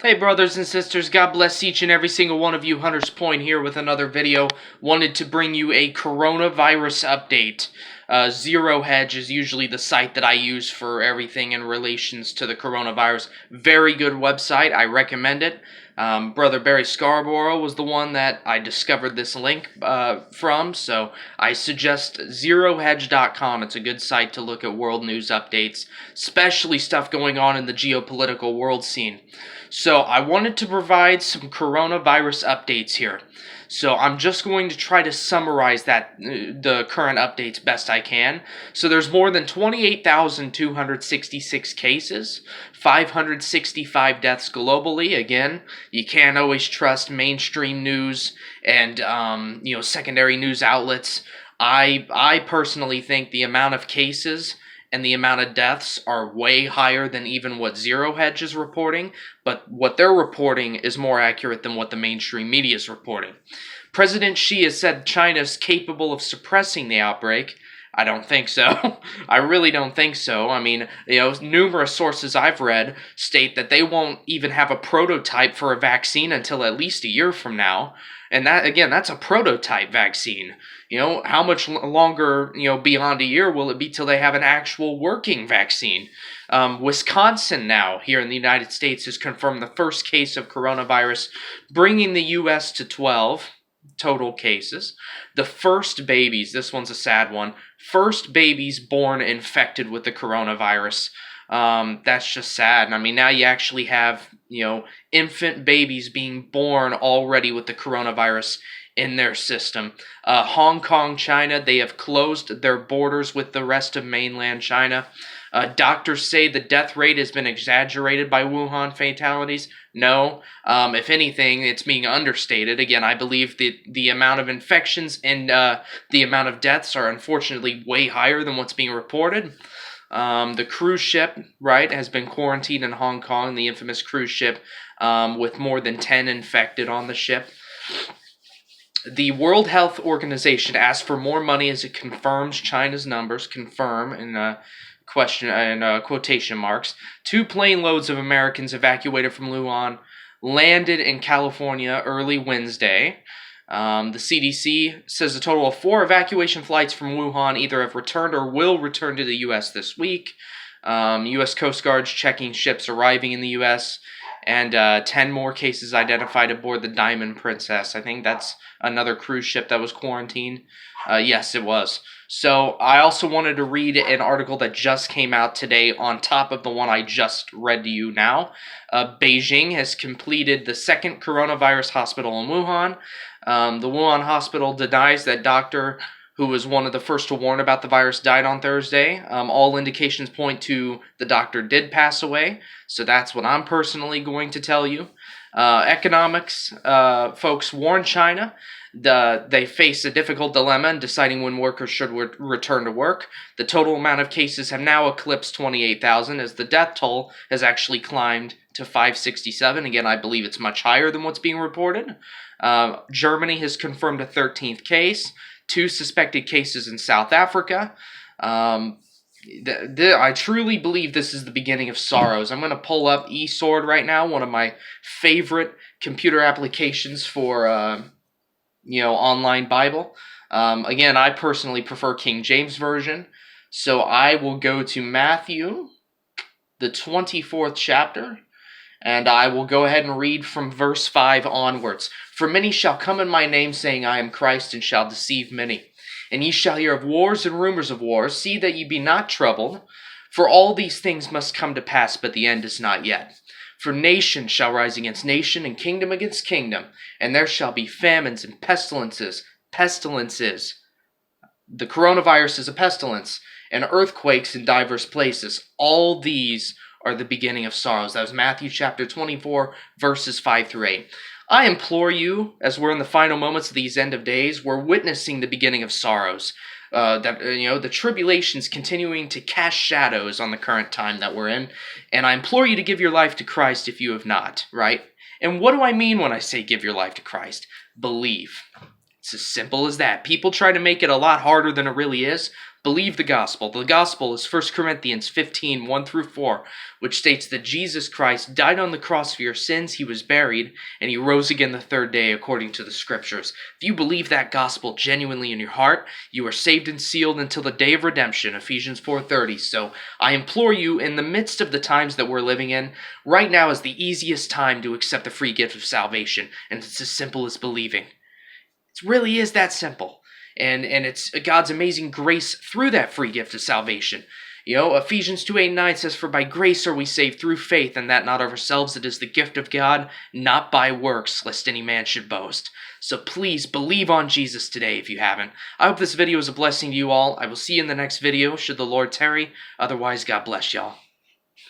Hey brothers and sisters, God bless each and every single one of you. Hunter's Point here with another video. Wanted to bring you a coronavirus update. Zero Hedge is usually the site that I use for everything in relations to the coronavirus. Very good website, I recommend it. Brother Barry Scarborough was the one that I discovered this link from, so I suggest zerohedge.com. It's a good site to look at world news updates, especially stuff going on in the geopolitical world scene. So I wanted to provide some coronavirus updates here. So I'm just going to try to summarize the current updates best I can. So there's more than 28,266 cases, 565 deaths globally. Again, you can't always trust mainstream news and secondary news outlets. I personally think the amount of cases and the amount of deaths are way higher than even what Zero Hedge is reporting, but what they're reporting is more accurate than what the mainstream media is reporting. President Xi has said China is capable of suppressing the outbreak. I don't think so. I really don't think so. I mean, numerous sources I've read state that they won't even have a prototype for a vaccine until at least a year from now. And that, again, that's a prototype vaccine. How much longer, beyond a year will it be till they have an actual working vaccine? Wisconsin now, here in the United States, has confirmed the first case of coronavirus, bringing the U.S. to 12 total cases. The first babies, this one's a sad one, first babies born infected with the coronavirus. That's just sad. I mean, now you actually have, infant babies being born already with the coronavirus in their system. Hong Kong, China, they have closed their borders with the rest of mainland China. Doctors say the death rate has been exaggerated by Wuhan fatalities. No. If anything, it's being understated. Again, I believe the amount of infections and the amount of deaths are unfortunately way higher than what's being reported. The cruise ship, has been quarantined in Hong Kong, the infamous cruise ship, with more than 10 infected on the ship. The World Health Organization asked for more money as it confirms China's numbers, confirm in quotation marks. 2 plane loads of Americans evacuated from Wuhan landed in California early Wednesday. The CDC says a total of 4 evacuation flights from Wuhan either have returned or will return to the U.S. this week. U.S. Coast Guard's checking ships arriving in the U.S., and 10 more cases identified aboard the Diamond Princess. I think that's another cruise ship that was quarantined. Yes, it was. So I also wanted to read an article that just came out today on top of the one I just read to you now. Beijing has completed the second coronavirus hospital in Wuhan. The Wuhan hospital denies that doctor who was one of the first to warn about the virus, died on Thursday. All indications point to the doctor did pass away, so that's what I'm personally going to tell you. Economics folks warn China they face a difficult dilemma in deciding when workers should return to work. The total amount of cases have now eclipsed 28,000 as the death toll has actually climbed to 567. Again, I believe it's much higher than what's being reported. Germany has confirmed a 13th case. 2 suspected cases in South Africa. I truly believe this is the beginning of sorrows. I'm going to pull up eSword right now, one of my favorite computer applications for, online Bible. Again, I personally prefer King James Version, so I will go to Matthew, the 24th chapter, and I will go ahead and read from verse 5 onwards. For many shall come in my name, saying, I am Christ, and shall deceive many. And ye shall hear of wars and rumors of wars. See that ye be not troubled. For all these things must come to pass, but the end is not yet. For nation shall rise against nation, and kingdom against kingdom. And there shall be famines and pestilences. Pestilences. The coronavirus is a pestilence. And earthquakes in diverse places. All these are the beginning of sorrows. That was Matthew chapter 24, verses 5 through 8. I implore you, as we're in the final moments of these end of days, we're witnessing the beginning of sorrows. The tribulation's continuing to cast shadows on the current time that we're in. And I implore you to give your life to Christ if you have not, right? And what do I mean when I say give your life to Christ? Believe. It's as simple as that. People try to make it a lot harder than it really is. Believe the gospel. The gospel is 1 Corinthians 15, 1 through 4, which states that Jesus Christ died on the cross for your sins, he was buried, and he rose again the third day according to the scriptures. If you believe that gospel genuinely in your heart, you are saved and sealed until the day of redemption, Ephesians 4:30. So I implore you, in the midst of the times that we're living in, right now is the easiest time to accept the free gift of salvation, and it's as simple as believing. It really is that simple. And it's God's amazing grace through that free gift of salvation. Ephesians 2:8-9 says, "For by grace are we saved through faith, and that not of ourselves, it is the gift of God, not by works, lest any man should boast." So please believe on Jesus today if you haven't. I hope this video is a blessing to you all. I will see you in the next video, should the Lord tarry. Otherwise, God bless y'all.